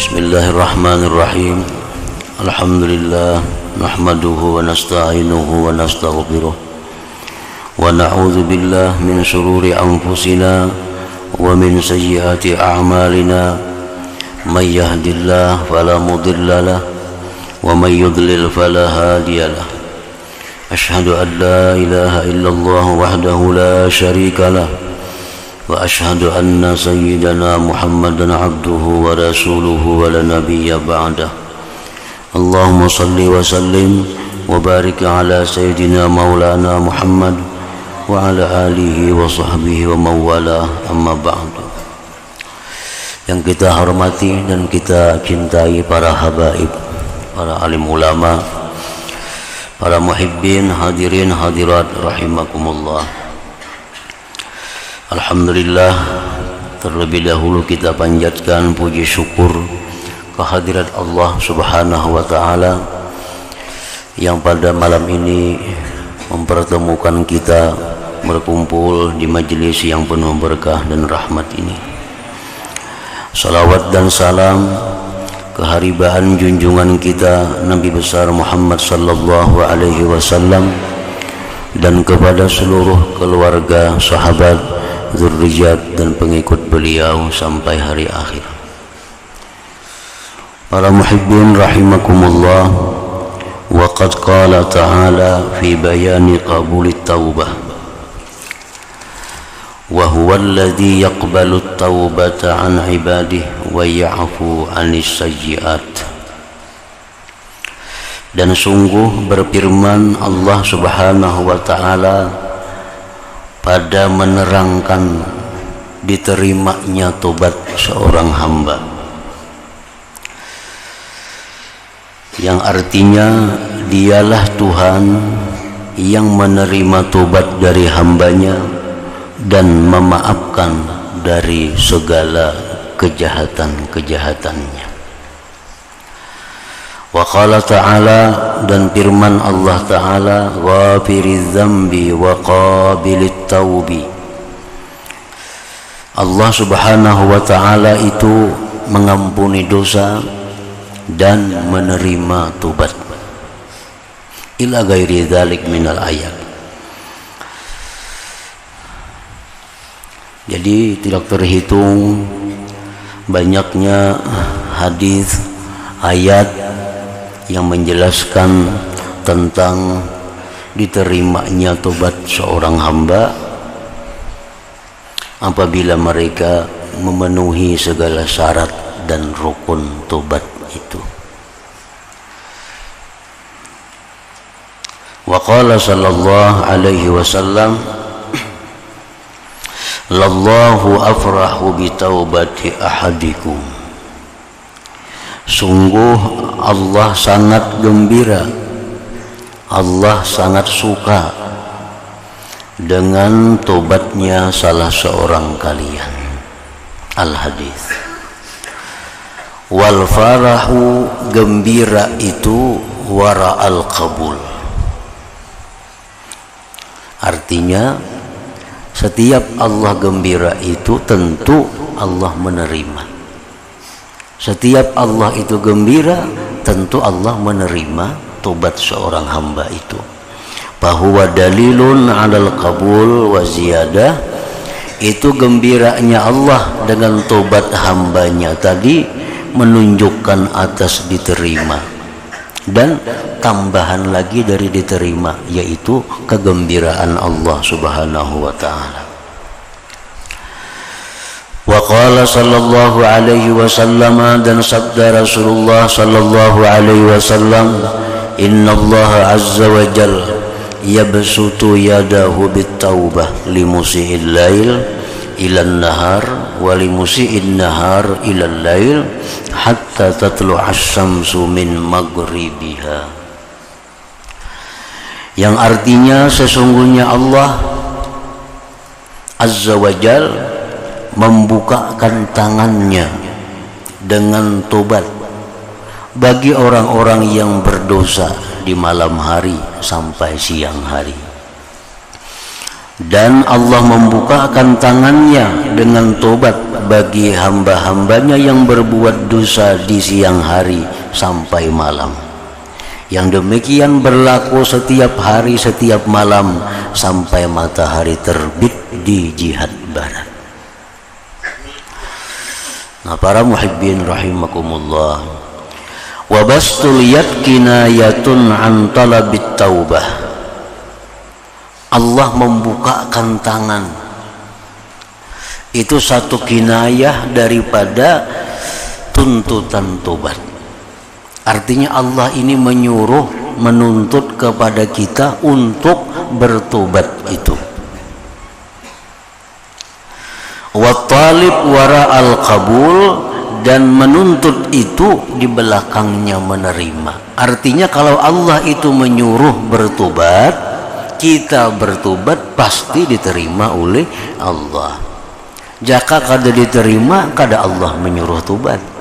Bismillahirrahmanirrahim. Alhamdulillah nahmaduhu wa nasta'inuhu wa nastaghfiruh wa na'udzu billahi min shururi anfusina wa min sayyiati a'malina. May yahdihillahu fala mudilla lahu wa may yudlil fala hadiya lahu. Asyhadu an la ilaha illallah wahdahu la syarika lahu wa asyhadu anna sayyidana Muhammadan abduhu wa rasuluhu wa la nabiyya ba'dah. Allahumma salli wa sallim wa barik ala sayyidina maulana Muhammad wa ala alihi wa sahbihi wa mawala, amma ba'du. Yang kita hormati dan kita cintai para habaib, para alim ulama, para muhibbin, hadirin hadirat rahimakumullah. Alhamdulillah, terlebih dahulu kita panjatkan puji syukur kehadirat Allah Subhanahu wa ta'ala yang pada malam ini mempertemukan kita berkumpul di majelis yang penuh berkah dan rahmat ini. Salawat dan salam keharibaan junjungan kita Nabi besar Muhammad sallallahu alaihi wasallam dan kepada seluruh keluarga, sahabat, zurriyat dan pengikut beliau sampai hari akhir. Para muhibbin rahimakumullah, wa qad qala ta'ala fi bayani qabulit taubah wa huwa alladhi yaqbalu at-taubata an ibadihi wa ya'fu 'anis sayyi'at. Dan sungguh berfirman Allah Subhanahu wa ta'ala pada menerangkan diterimanya tobat seorang hamba, yang artinya dialah Tuhan yang menerima tobat dari hambanya dan memaafkan dari segala kejahatan-kejahatannya. Wa qala ta'ala, dan firman Allah ta'ala, ghafiriz dzambi wa qabilit taubi. Allah Subhanahu wa ta'ala itu mengampuni dosa dan menerima tobat. Ila ghairi dzalik minal ayat. Jadi tidak terhitung banyaknya hadis, ayat yang menjelaskan tentang diterimanya tobat seorang hamba apabila mereka memenuhi segala syarat dan rukun tobat itu. Wa qala sallallahu alaihi wasallam, lallahu afrahu bi taubati ahadikum. Sungguh Allah sangat gembira, Allah sangat suka dengan tobatnya salah seorang kalian. Al-hadis. Wal farahu, gembira itu wara al-qabul. Artinya setiap Allah gembira itu tentu Allah menerima. Setiap Allah itu gembira, tentu Allah menerima tobat seorang hamba itu. Bahwa dalilun 'alal qabul wa ziyadah, itu gembiranya Allah dengan tobat hambanya tadi menunjukkan atas diterima dan tambahan lagi dari diterima, yaitu kegembiraan Allah Subhanahu wa ta'ala. Wa qala sallallahu alaihi wasallam, dan sabda Rasulullah sallallahu alaihi wasallam, innallaha azza wa jalla yabsutu yadahu bit-taubah limusi'il lail ilan nahar wa limusi'in nahar ilal lail hatta tatlu'a asy-syamsu min maghribiha. Yang artinya sesungguhnya Allah azza wa jalla membukakan tangannya dengan tobat bagi orang-orang yang berdosa di malam hari sampai siang hari. Dan Allah membukakan tangannya dengan tobat bagi hamba-hambanya yang berbuat dosa di siang hari sampai malam. Yang demikian berlaku setiap hari, setiap malam sampai matahari terbit di jihad barat. Nah, para muhibbin rahimakumullah, wa bastul yad kinayatun an talabit taubah. Allah membukakan tangan, itu satu kinayah daripada tuntutan tobat. Artinya Allah ini menyuruh, menuntut kepada kita untuk bertobat itu. Wa talib wara al qabul, dan menuntut itu di belakangnya menerima. Artinya kalau Allah itu menyuruh bertobat, kita bertobat pasti diterima oleh Allah. Jika kada diterima, kada Allah menyuruh tobat.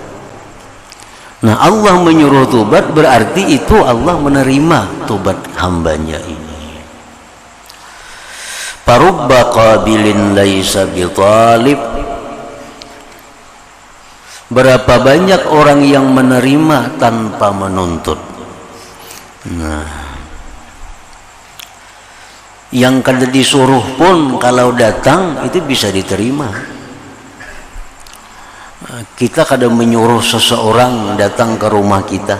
Nah, Allah menyuruh tobat berarti itu Allah menerima tobat hambanya ini. Parubba qabilin laisa bitalib. Berapa banyak orang yang menerima tanpa menuntut. Nah, yang kada disuruh pun kalau datang itu bisa diterima. Kita kadang menyuruh seseorang datang ke rumah kita,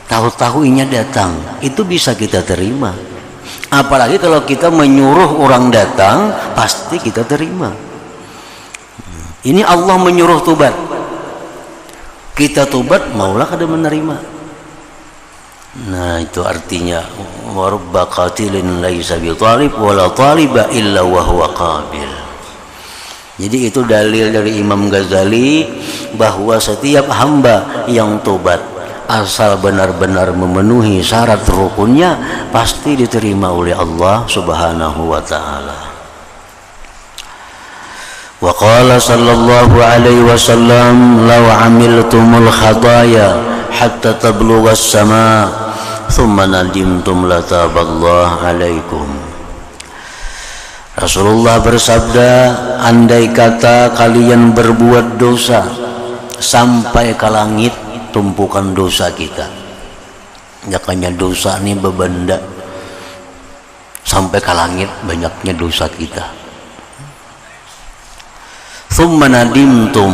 tahu-tahu inya datang, itu bisa kita terima. Apalagi kalau kita menyuruh orang datang, pasti kita terima. Ini Allah menyuruh tobat, kita tobat, maulah kada menerima. Nah, itu artinya warubba qatilin laisa bi talib wala taliba illa wa huwa qabil. Jadi itu dalil dari Imam Ghazali bahwa setiap hamba yang tobat asal benar-benar memenuhi syarat rukunnya pasti diterima oleh Allah Subhanahu wa taala. Wa qala sallallahu alaihi wasallam law amiltumul khataya hatta tablugha as-sama thumma nadimtum lataballahu alaikum. Rasulullah bersabda, andai kata kalian berbuat dosa sampai ke langit tumpukan dosa kita, jakanya dosa ini bebenda sampai ke langit banyaknya dosa kita. Thumma nadimtum,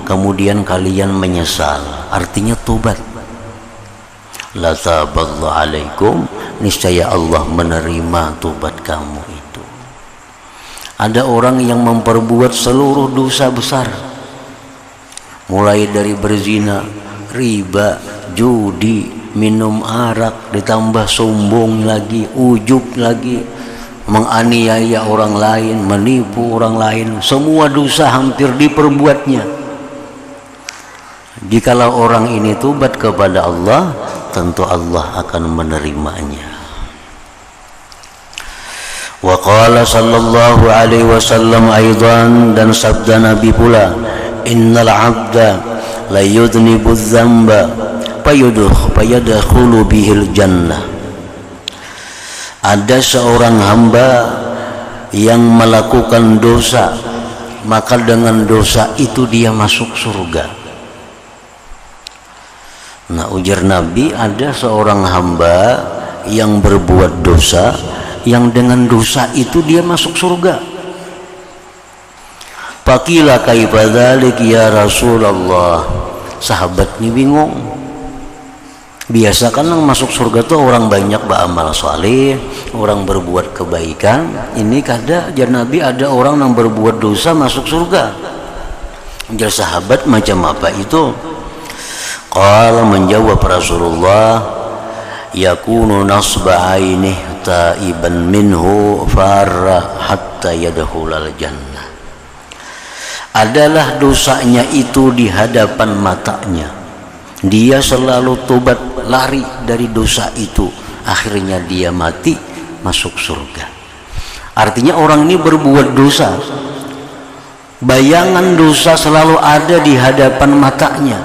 kemudian kalian menyesal, artinya tobat. La taballahu alaikum, niscaya Allah menerima tobat kamu itu. Ada orang yang memperbuat seluruh dosa besar, mulai dari berzina, riba, judi, minum arak, ditambah sombong lagi, ujub lagi, menganiaya orang lain, menipu orang lain, semua dosa hampir diperbuatnya. Jikalau orang ini tobat kepada Allah, tentu Allah akan menerimanya. Wa qala sallallahu alaihi wasallam aidan, dan sabda Nabi pula, innal abda la yudnibu dzamba fayadkhulu bihil jannah. Ada seorang hamba yang melakukan dosa, maka dengan dosa itu dia masuk surga. Nah, ujar Nabi, ada seorang hamba yang berbuat dosa, yang dengan dosa itu dia masuk surga. Faqila kaifa dzalik ya Rasulullah. Sahabat ini bingung. Biasa kan yang masuk surga tuh orang banyak beramal saleh, orang berbuat kebaikan. Ini kada, jar Nabi, ada orang yang berbuat dosa masuk surga. Jar sahabat, macam apa itu? Qala, menjawab Rasulullah, yakunu nasba ainih taiban minhu farra hatta yadkhulal jannah. Adalah dosanya itu di hadapan matanya, dia selalu tobat lari dari dosa itu, akhirnya dia mati masuk surga. Artinya orang ini berbuat dosa, bayangan dosa selalu ada di hadapan matanya,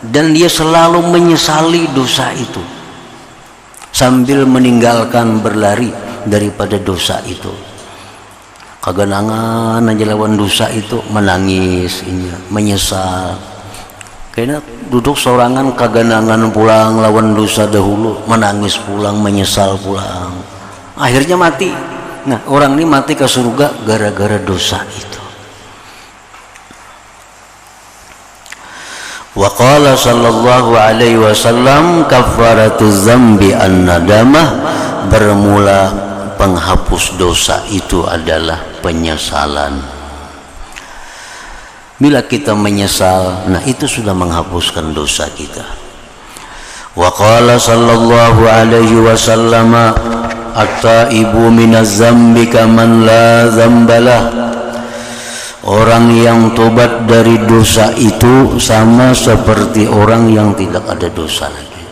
dan dia selalu menyesali dosa itu sambil meninggalkan, berlari daripada dosa itu. kaganangan aja lawan dosa itu menangis, menyesal. Kayaknya duduk sorangan kaganangan pulang lawan dosa dahulu, menangis pulang, menyesal pulang, akhirnya mati. Nah, orang ini mati ke surga gara-gara dosa itu. Wa qala sallallahu alaihi wasallam kafaratuz zambi an-nadamah, bermula penghapus dosa itu adalah penyesalan. Bila kita menyesal, nah itu sudah menghapuskan dosa kita. Wa qala sallallahu alaihi wasallam at-taibu minaz zambi kaman la zambalah, orang yang tobat dari dosa itu sama seperti orang yang tidak ada dosa lagi.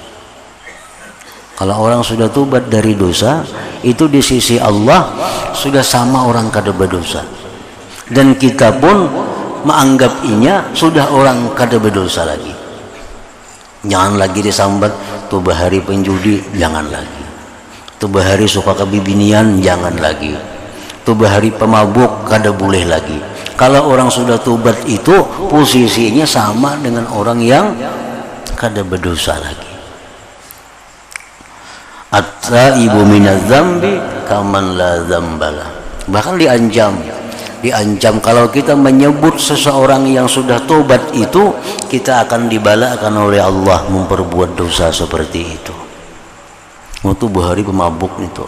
Kalau orang sudah tobat dari dosa, itu di sisi Allah sudah sama orang kada berdosa. Dan kita pun menganggap inya sudah orang kada berdosa lagi. Jangan lagi disambat tuh bahari penjudi, jangan lagi. Tuh bahari suka kebibinian, jangan lagi. Tuh bahari pemabuk, kada boleh lagi. Kalau orang sudah tobat itu posisinya sama dengan orang yang kada berdosa lagi. At-taibu minaz zambi kaman la zambala. Bahkan diancam kalau kita menyebut seseorang yang sudah tobat itu, kita akan dibalakan oleh Allah memperbuat dosa seperti itu. Itu bahari pemabuk itu.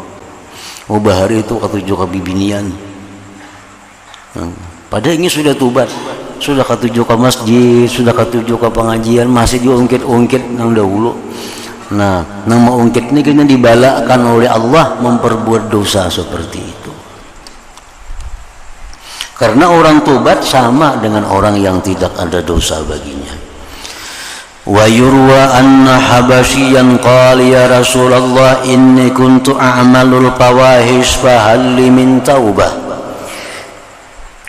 Bahari itu ketujuh kebibinian. Padahal ini sudah tobat, sudah ketujuh ke masjid, sudah ketujuh ke pengajian, masih diungkit-ungkit nang dahulu. Nah, nang mau ungkit ini kena dibalakan oleh Allah memperbuat dosa seperti itu. Karena orang tobat sama dengan orang yang tidak ada dosa baginya. Wa yurwa anna habasyiyan qala ya Rasulullah inni kuntu a'malul fawahish fa hal li min taubah.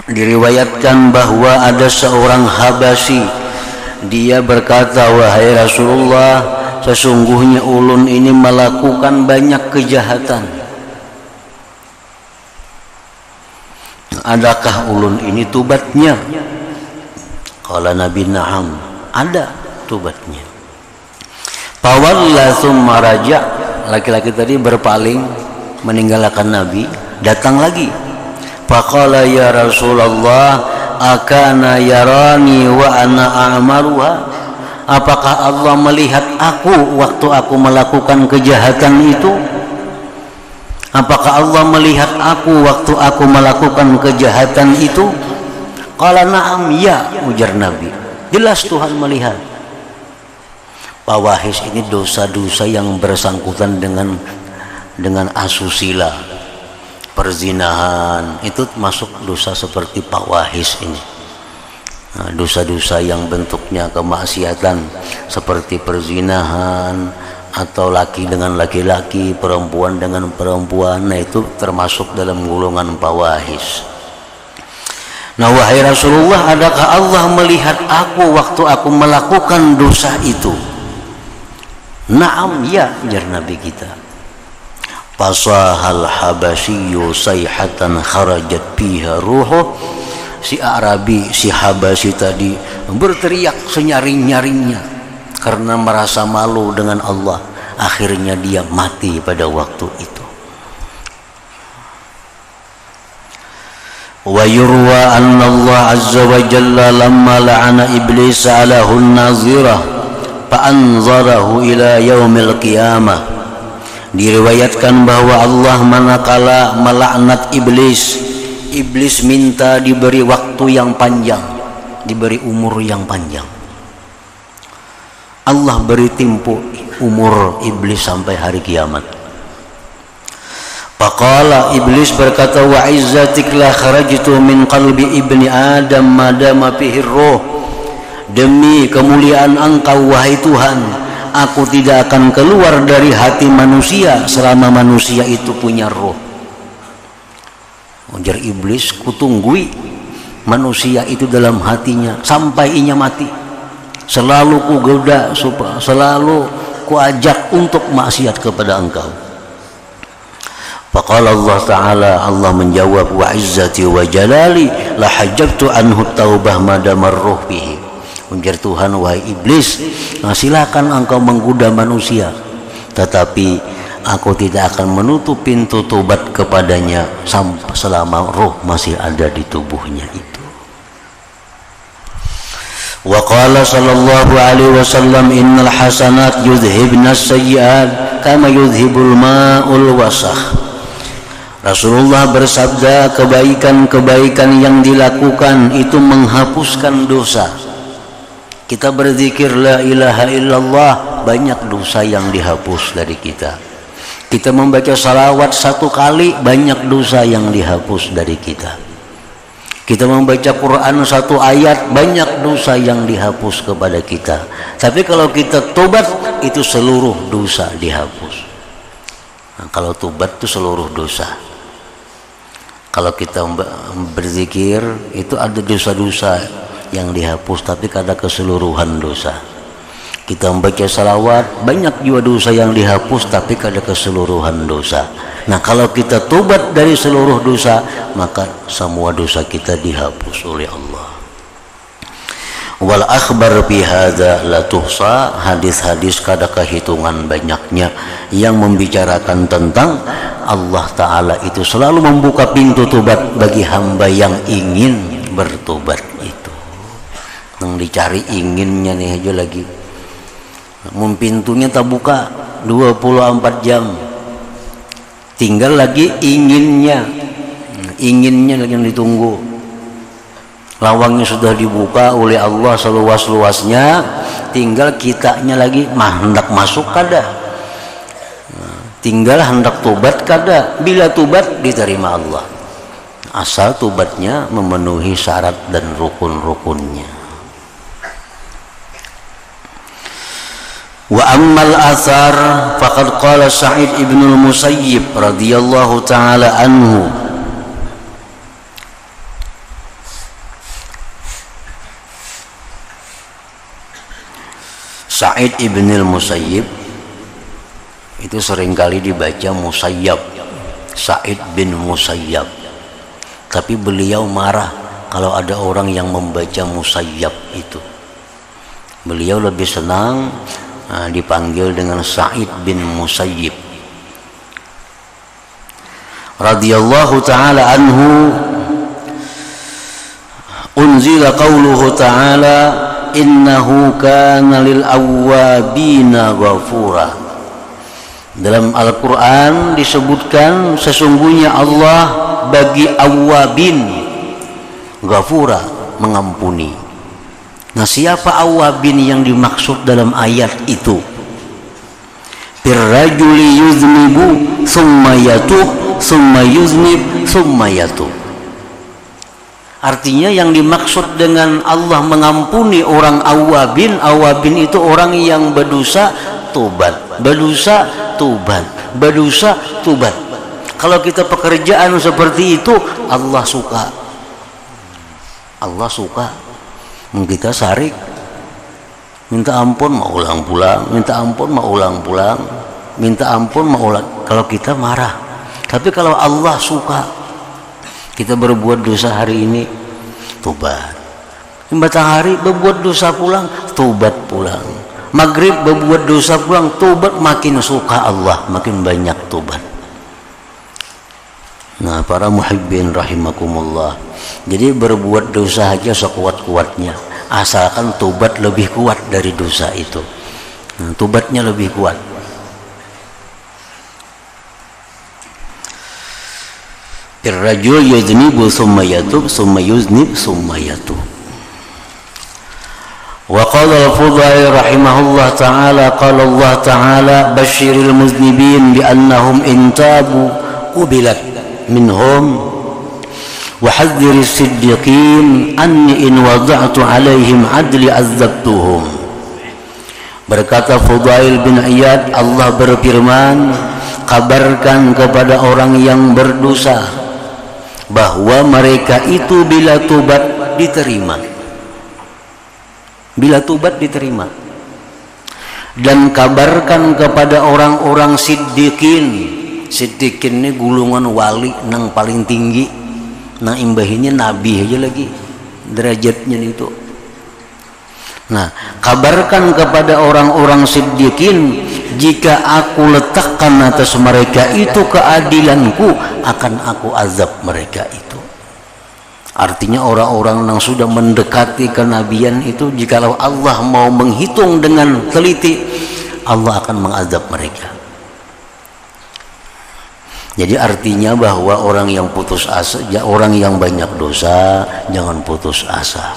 Diriwayatkan bahwa ada seorang Habasyi, dia berkata, wahai Rasulullah, sesungguhnya ulun ini melakukan banyak kejahatan. Adakah ulun ini tobatnya? Qala Nabi, na'am, ada tobatnya. Fawalla thumma raja', laki-laki tadi berpaling meninggalkan Nabi, datang lagi. Faqala ya Rasulullah akana yarani wa ana a'maruha, apakah Allah melihat aku waktu aku melakukan kejahatan itu? Apakah Allah melihat aku waktu aku melakukan kejahatan itu? Qala na'am, ya, ujar Nabi, jelas Tuhan melihat. Fawahish ini dosa-dosa yang bersangkutan dengan asusila, perzinahan, itu masuk dosa seperti fawahish ini. Nah, dosa-dosa yang bentuknya kemaksiatan seperti perzinahan atau laki dengan laki-laki, perempuan dengan perempuan, nah itu termasuk dalam golongan fawahish. Nah, wahai Rasulullah, adakah Allah melihat aku waktu aku melakukan dosa itu? Naam, ya, ujar Nabi kita. Fasahal habasyiyu sayhatan kharajat fiha ruhuh, si Arabi, si Habasyi tadi berteriak senyaring-nyaringnya karena merasa malu dengan Allah. Akhirnya dia mati pada waktu itu. Wa yurwa anna Allah azza wa jalla lamma la'ana iblis alahu an-nazirah fa anzarahu ila yaumil qiyamah. Diriwayatkan bahwa Allah manakala melaknat iblis, iblis minta diberi waktu yang panjang, diberi umur yang panjang. Allah beri tempo umur iblis sampai hari kiamat. Faqala, iblis berkata, wa izzatik la kharajtu min qalbi ibni adam madama fihi ruh, demi kemuliaan engkau wahai Tuhan, aku tidak akan keluar dari hati manusia selama manusia itu punya roh. Ujar iblis, kutunggui manusia itu dalam hatinya sampai inya mati. Selalu kugoda, selalu kuajak untuk maksiat kepada engkau. Faqala Allah Ta'ala, Allah menjawab, wa izzati wa jalali la hajabtu anhu taubah madamar ruh bihi. Ujar Tuhan, wahai iblis, nah silakan engkau menggoda manusia, tetapi aku tidak akan menutup pintu tobat kepadanya selama roh masih ada di tubuhnya itu. Wa qala sallallahu alaihi wasallam, innal hasanat yudhibnas sayyi'at kama yudhibul ma'ul wasakh. Rasulullah bersabda, kebaikan-kebaikan yang dilakukan itu menghapuskan dosa. Kita berzikir la ilaha illallah, banyak dosa yang dihapus dari kita. Kita membaca salawat 1 kali, banyak dosa yang dihapus dari kita. Kita membaca Quran 1 ayat, banyak dosa yang dihapus kepada kita. Tapi kalau kita tobat, itu seluruh dosa dihapus. Nah, kalau tobat itu seluruh dosa. Kalau kita berzikir, itu ada dosa-dosa yang dihapus, tapi kada keseluruhan dosa. Kita membaca salawat, banyak juga dosa yang dihapus, tapi kada keseluruhan dosa. Nah, kalau kita tobat dari seluruh dosa, maka semua dosa kita dihapus oleh Allah. Wal akhbar bi hadza la tuhsa, hadis-hadis kada kehitungan banyaknya yang membicarakan tentang Allah Ta'ala itu selalu membuka pintu tobat bagi hamba yang ingin bertobat itu. Yang dicari inginnya nih aja lagi. Pintunya tak buka 24 jam. Tinggal lagi inginnya. Inginnya lagi yang ditunggu. Lawangnya sudah dibuka oleh Allah seluas-luasnya, tinggal kitanya lagi hendak masuk kada, tinggal hendak tobat kada. Bila tobat diterima Allah, asal tobatnya memenuhi syarat dan rukun-rukunnya. Wa ammal athar faqad qala Sa'id ibn al-Musayyib radhiyallahu ta'ala anhu, Sa'id ibn al-Musayyib itu seringkali dibaca Musayyab, Sa'id bin Musayyab, tapi beliau marah kalau ada orang yang membaca Musayyab itu. Beliau lebih senang dipanggil dengan Sa'id bin Musayyib radhiyallahu ta'ala anhu. Unzila qauluhu ta'ala, innahu kana lil awwabina ghafura. Dalam Al-Quran disebutkan sesungguhnya Allah bagi awwabin ghafura, mengampuni. Nah, siapa awwabin yang dimaksud dalam ayat itu? Birrajuli yuznibu summa yatub summa yuznib summa yatub. Artinya yang dimaksud dengan Allah mengampuni orang awabin, awabin itu orang yang berdosa tobat, berdosa tobat, berdosa tobat. Kalau kita pekerjaan seperti itu, Allah suka. Allah suka. Kita sarik, minta ampun mau ulang pulang, minta ampun mau ulang pulang, minta ampun mau ulang. Kalau kita marah, tapi kalau Allah suka. Kita berbuat dosa hari ini, tobat. Matahari berbuat dosa pulang, tobat pulang. Maghrib berbuat dosa pulang, tobat. Makin suka Allah, makin banyak tobat. Nah, para muhibbin rahimakumullah, jadi berbuat dosa aja sekuat-kuatnya, asalkan tobat lebih kuat dari dosa itu. Nah, tobatnya lebih kuat. Irrajul yuznibu summa yatub summa yuznib summa yatub. Wa qala al-Fudail rahimahullah ta'ala, qala Allah ta'ala, basyiril muznibin bi annahum in tabu qubilat minhum wa hadziriz siddiqin anni in wada'tu alaihim adli azabtuhum. Berkata Fudail bin Iyad, Allah berfirman, kabarkan kepada orang yang berdosa bahwa mereka itu bila tobat diterima, bila tobat diterima. Dan kabarkan kepada orang-orang siddiqin, Siddiqin ini gulungan wali nang paling tinggi, nang imbahinnya nabi aja lagi derajatnya itu. Nah, kabarkan kepada orang-orang siddiqin, jika aku letakkan atas mereka itu keadilanku, akan aku azab mereka itu. Artinya orang-orang yang sudah mendekati kenabian itu, jikalau Allah mau menghitung dengan teliti, Allah akan mengazab mereka. Jadi artinya bahwa orang yang putus asa, orang yang banyak dosa, jangan putus asa.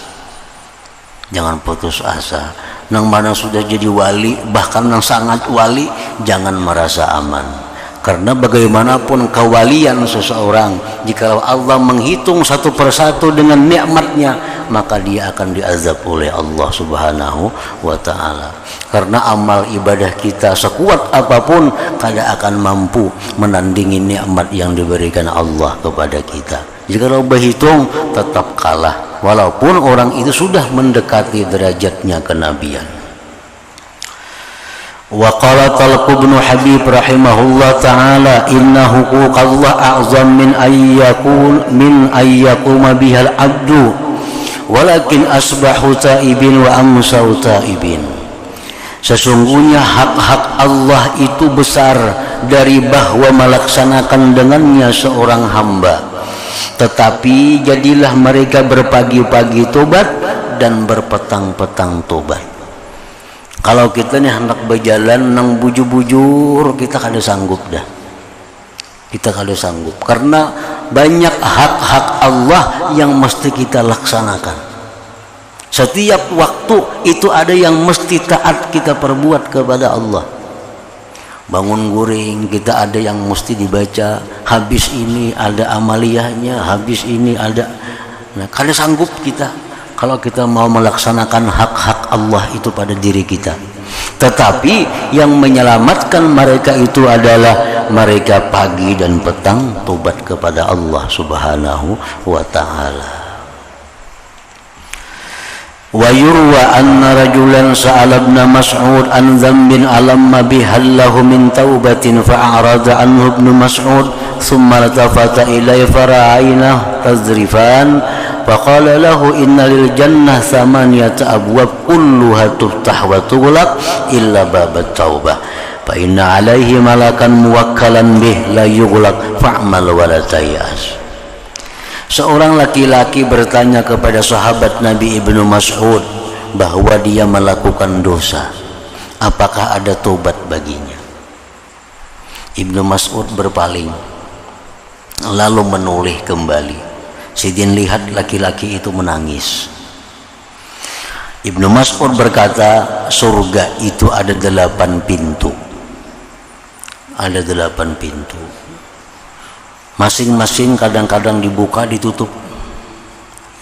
Jangan putus asa. Nang mana sudah jadi wali, bahkan nang sangat wali, jangan merasa aman. Karena bagaimanapun kewalian seseorang, jika Allah menghitung satu persatu dengan nikmatnya, maka dia akan diazab oleh Allah Subhanahu wa ta'ala. Karena amal ibadah kita sekuat apapun, kada akan mampu menandingi nikmat yang diberikan Allah kepada kita. Jika Allah berhitung, tetap kalah, walaupun orang itu sudah mendekati derajatnya kenabian. Wa qala Talq bin Habib rahimahullah ta'ala, inna huquqallah a'zam min ayyakuma bihal abdu, walakin asbahu ta'ibin wa amsau ta'ibin. Sesungguhnya hak-hak Allah itu besar dari bahwa melaksanakan dengannya seorang hamba, tetapi jadilah mereka berpagi-pagi tobat dan berpetang-petang tobat. Kalau kita nih hendak berjalan nang bujur-bujur, kita kada sanggup dah. Kita kada sanggup karena banyak hak-hak Allah yang mesti kita laksanakan. Setiap waktu itu ada yang mesti taat kita perbuat kepada Allah. Bangun guring kita ada yang mesti dibaca, habis ini ada amaliyahnya, habis ini ada. Nah, kada sanggup kita kalau kita mau melaksanakan hak-hak Allah itu pada diri kita. Tetapi yang menyelamatkan mereka itu adalah mereka pagi dan petang tobat kepada Allah Subhanahu wa ta'ala. Wa yurwa anna rajulan sa'ala ibn Mas'ud an dhanbin alamma bihallahu min taubatin fa'arada anhu ibn Mas'ud thumma latafata ilayhi fara'ayna tazrifan faqala lahu inna lil jannah thamaniyata abwab kulluha tuftah wa tughlaq illa babat taubah fa inna alaihi malakan muwakkalan bih la yughlaq fa'mal wa la tayas. Seorang laki-laki bertanya kepada sahabat Nabi Ibnu Mas'ud bahwa dia melakukan dosa, apakah ada tobat baginya? Ibnu Mas'ud berpaling lalu menoleh kembali. Sidin lihat laki-laki itu menangis. Ibnu Mas'ud berkata, surga itu ada 8 pintu. Ada 8 pintu. Masing-masing kadang-kadang dibuka ditutup.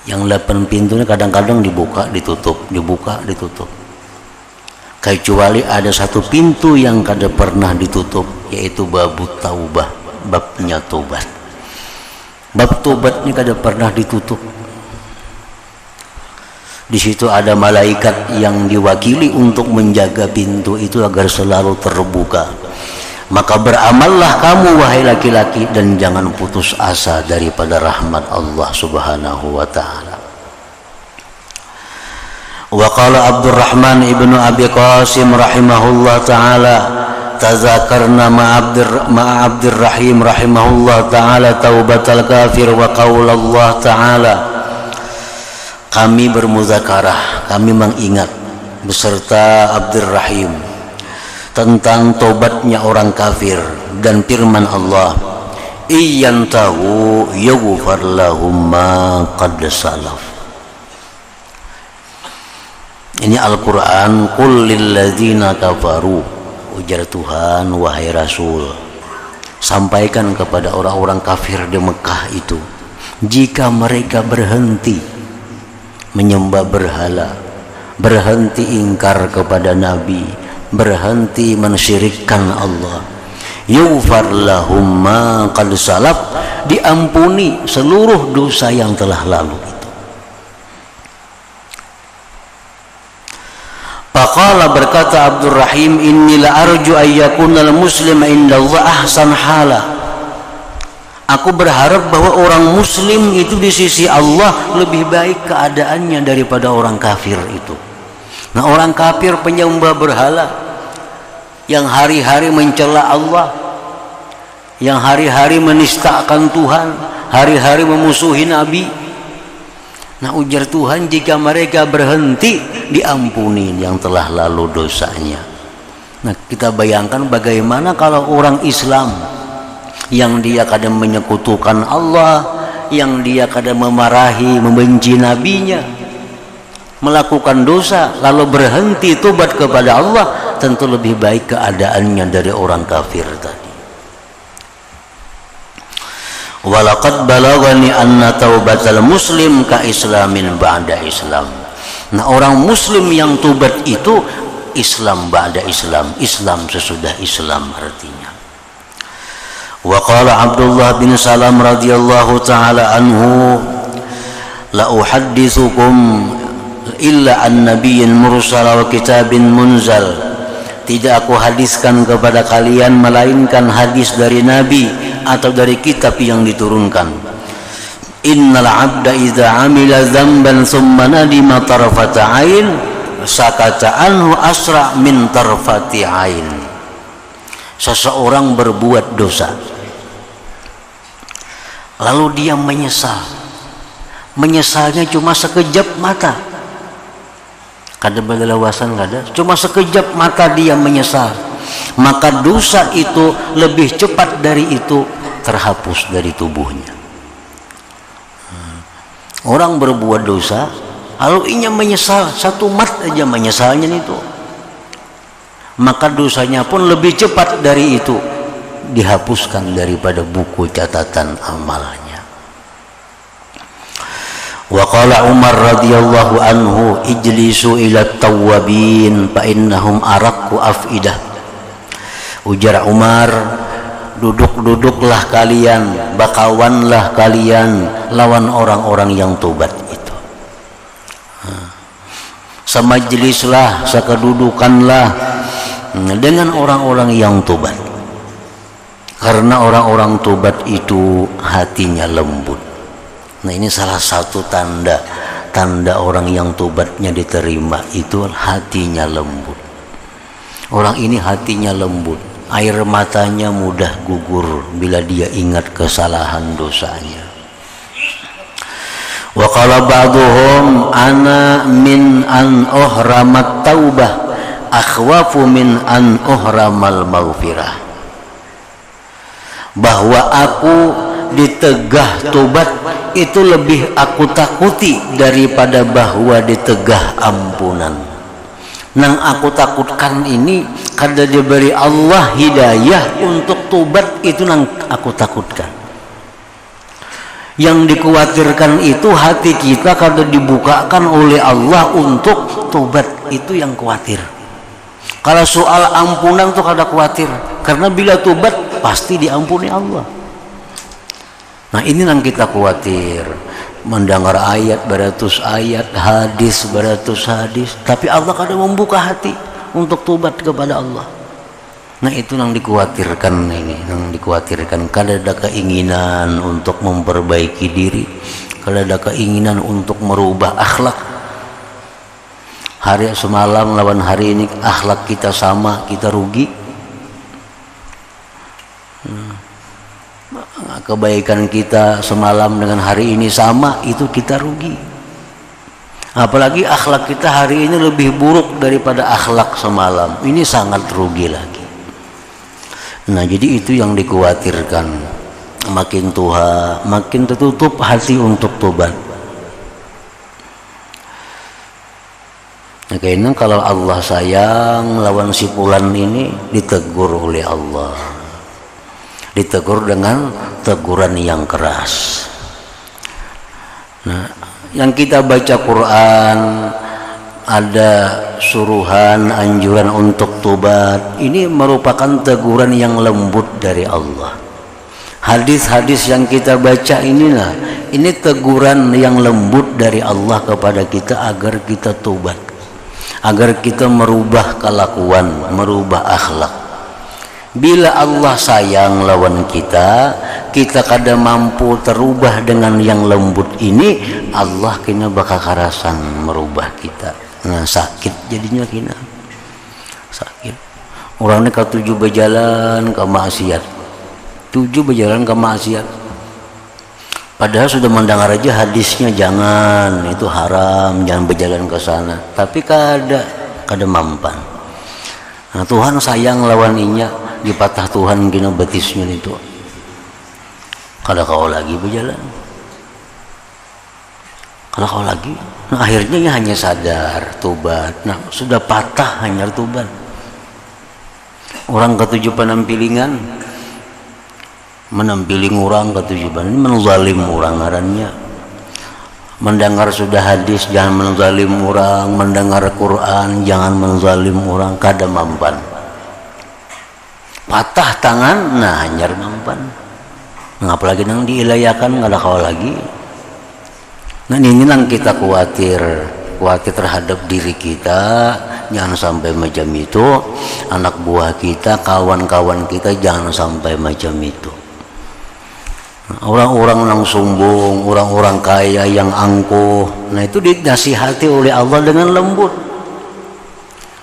Yang 8 pintunya kadang-kadang dibuka ditutup, dibuka ditutup. Kecuali ada satu pintu yang kada pernah ditutup, yaitu babut taubah, babnya tobat. Bab tobat ini kada pernah ditutup. Di situ ada malaikat yang diwakili untuk menjaga pintu itu agar selalu terbuka. Maka beramallah kamu wahai laki-laki dan jangan putus asa daripada rahmat Allah Subhanahu wa ta'ala. Wa qala Abdurrahman ibnu Abi Qasim rahimahullah ta'ala, tazakarna ma'a Abdurrahim rahimahullah ta'ala taubatal kafir wa qaulallah ta'ala. Kami bermuzakarah, kami mengingat beserta Abdurrahim tentang tobatnya orang kafir dan firman Allah, iyantahu yughfar lahum ma qad salaf. Ini Al-Quran, qul lil ladzina kafaru, ujar Tuhan wahai Rasul, sampaikan kepada orang-orang kafir di Mekah itu, jika mereka berhenti menyembah berhala, berhenti ingkar kepada Nabi, berhenti mensyirikkan Allah, yughfar lahum ma qad salaf, diampuni seluruh dosa yang telah lalu itu. Faqala, berkata Abdurrahim, inni la arju ayyakuna al-muslim indallah ahsan hala. Aku berharap bahwa orang muslim itu di sisi Allah lebih baik keadaannya daripada orang kafir itu. Nah, orang kafir penyembah berhala yang hari-hari mencela Allah, yang hari-hari menistakan Tuhan, hari-hari memusuhi Nabi. Nah, ujar Tuhan, jika mereka berhenti, diampuni yang telah lalu dosanya. Nah, kita bayangkan bagaimana kalau orang Islam yang dia kadang menyekutukan Allah, yang dia kadang memarahi, membenci nabinya, melakukan dosa, lalu berhenti tobat kepada Allah, tentu lebih baik keadaannya dari orang kafir tadi. Walaqad balagani anna taubatal muslim ka islamin ba'da islam. Nah, orang muslim yang tobat itu Islam ba'da Islam, Islam sesudah Islam artinya. Wa qala Abdullah bin Salam radhiyallahu taala anhu, la uhadditsukum illa an nabiyyin mursal wa kitabin munzal. Tidak aku hadiskan kepada kalian melainkan hadis dari nabi atau dari kitab yang diturunkan. Innal abda idza amila dzamban tsumma nadima tarfata ain sakata anhu asra min tarfati ain. Seseorang berbuat dosa, lalu dia menyesal. Menyesalnya cuma sekejap mata. Kada berlawasan kada, cuma sekejap mata dia menyesal. Maka dosa itu lebih cepat dari itu terhapus dari tubuhnya. Orang berbuat dosa, lalu ia menyesal, satu mat aja menyesalnya itu, maka dosanya pun lebih cepat dari itu dihapuskan daripada buku catatan amalnya. Wa qala Umar radhiyallahu anhu, ijlisu ila tawwabin fa innahum araqqu afidah. Ujar Umar, duduk-duduklah kalian, bakawanlah kalian lawan orang-orang yang tobat itu. Semajlislah, sekedudukanlah dengan orang-orang yang tobat. Karena orang-orang tobat itu hatinya lembut. Nah, ini salah satu tanda orang yang tobatnya diterima itu hatinya lembut. Orang ini hatinya lembut, air matanya mudah gugur bila dia ingat kesalahan dosanya. Wa qala ba'dhum ana min an uhramat taubah akhwafu min an uhramal maghfirah. Bahwa aku ditegah tobat itu lebih aku takuti daripada bahwa ditegah ampunan. Nang aku takutkan ini kada diberi Allah hidayah untuk tobat, itu nang aku takutkan. Yang dikhawatirkan itu hati kita kada dibukakan oleh Allah untuk tobat, itu yang khawatir. Kalau soal ampunan tuh kada khawatir, karena bila tobat pasti diampuni Allah. Nah, ini yang kita khawatir, mendengar ayat beratus ayat, hadis beratus hadis, tapi Allah kadang membuka hati untuk tobat kepada Allah. Nah, itu yang dikhawatirkan ini, yang dikhawatirkan. Kada ada keinginan untuk memperbaiki diri, kada ada keinginan untuk merubah akhlak. Hari semalam lawan hari ini akhlak kita sama, kita rugi. Kebaikan kita semalam dengan hari ini sama, itu kita rugi. Apalagi akhlak kita hari ini lebih buruk daripada akhlak semalam, ini sangat rugi lagi. Nah, jadi itu yang dikhawatirkan. Makin tua, makin tertutup hati untuk tobat. Nah, kayaknya kalau Allah sayang lawan si fulan ini, ditegur oleh Allah, ditegur dengan teguran yang keras. Nah, yang kita baca Quran ada suruhan, anjuran untuk tobat, ini merupakan teguran yang lembut dari Allah. Hadis-hadis yang kita baca inilah, ini teguran yang lembut dari Allah kepada kita agar kita tobat, agar kita merubah kelakuan, merubah akhlak. Bila Allah sayang lawan kita, kita kada mampu terubah dengan yang lembut ini, Allah kena bakal karasan merubah kita. Nah, sakit jadinya kena. Sakit. Orang ini ketujuh berjalan ke maksiat. 7 berjalan ke maksiat. Padahal sudah mendengar aja hadisnya, jangan, itu haram, jangan berjalan ke sana. Tapi kada mampan. Nah, Tuhan sayang lawan inya, dipatah Tuhan kena betisnya itu. Kada kau lagi berjalan. Kada kau lagi. Nah, akhirnya ya hanya sadar, tobat. Nah, sudah patah hanya tobat. Orang ketujuh penampilingan, menampiling orang ketujuh ini menzalim orang ngarannya. Mendengar sudah hadis jangan menzalim orang, mendengar Quran jangan menzalim orang, kada mampan. Patah tangan, nah hanyar mampan. Apalagi nang diilayakan kada kau lagi. Nah ini nang kita khawatir terhadap diri kita, jangan sampai macam itu. Anak buah kita, kawan-kawan kita jangan sampai macam itu. Orang-orang yang sombong, orang-orang kaya yang angkuh, nah itu dinasihati oleh Allah dengan lembut.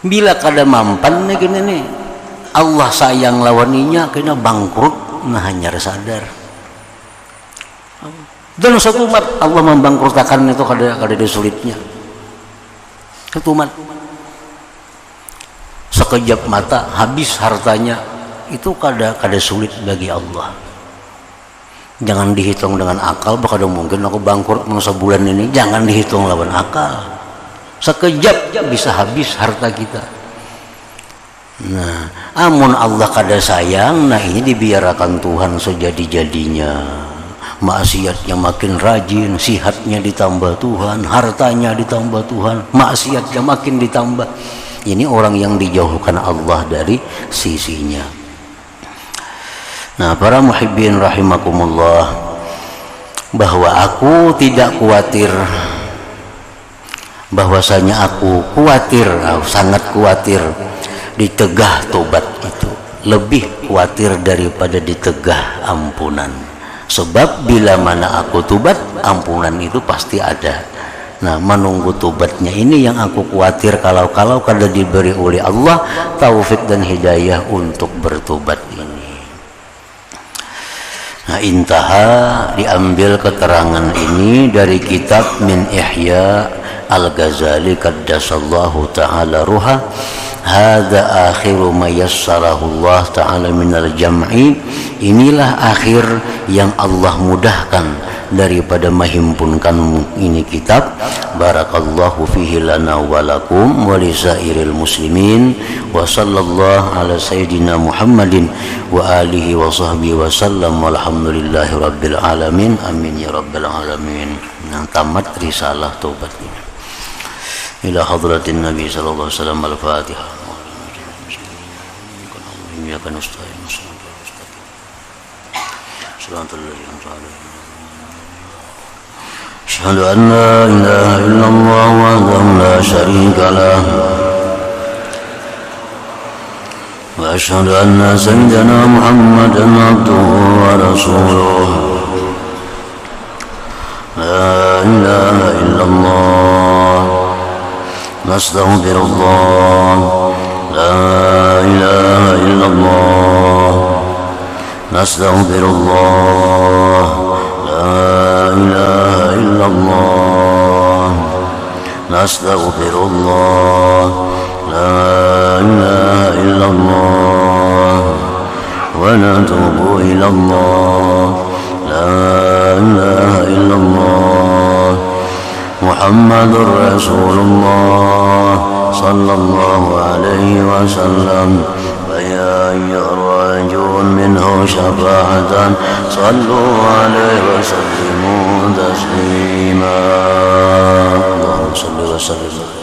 Bila kada mampan nih kini nih, Allah sayang lawaninya kena bangkrut, nah hanya sadar. Dan satu umat Allah membangkrutakan itu kada sulitnya. Satu umat sekejap mata habis hartanya, itu kada sulit bagi Allah. Jangan dihitung dengan akal, bakal mungkin aku bangkrut sebulan ini. Jangan dihitung lawan akal. Sekejap bisa habis harta kita. Nah, amun Allah kada sayang, nah ini dibiarkan Tuhan sejadi-jadinya. Maksiatnya makin rajin, sihatnya ditambah Tuhan, hartanya ditambah Tuhan, maksiatnya makin ditambah. Ini orang yang dijauhkan Allah dari sisinya. Nah, para muhibbin rahimakumullah, bahwa aku tidak khawatir, bahwasanya aku sangat khawatir ditegah tobat itu, lebih khawatir daripada ditegah ampunan. Sebab bila mana aku tobat, ampunan itu pasti ada. Nah, menunggu tobatnya ini yang aku khawatir, kalau kada diberi oleh Allah taufik dan hidayah untuk bertobat ini. Nah, intaha, diambil keterangan ini dari kitab Min Ihya Al-Ghazali qaddasallahu ta'ala ruha. Hadza akhiru ma yassarahu Allah ta'ala minal jam'i. Inilah akhir yang Allah mudahkan daripada menghimpunkan ini kitab. Barakallahu fihi lana wa lakum wa lisairil muslimin, wa sallallahu ala sayyidina Muhammadin wa alihi wa sahbihi wa sallam, walhamdulillahi rabbil alamin. Amin ya rabbal alamin. Nah, tamat risalah taubat ini. Ila hadratin Nabi sallallahu alaihi wasallam. Al-Fatihah. Ya kan ustaz. أشهد أن لا إله إلا الله وحده لا شريك له وأشهد أن سيدنا محمدا عبده ورسوله لا إله إلا الله نستغفر الله لا إله إلا الله نستغفر الله لا إله إلا الله نستغفر الله لا إله إلا الله ونتوب إلى الله لا إله إلا الله محمد رسول الله صلى الله عليه وسلم. فيا أيها الراجون منه شفاعة صلوا عليه وسلموا تسليما. اللهم صل وسلم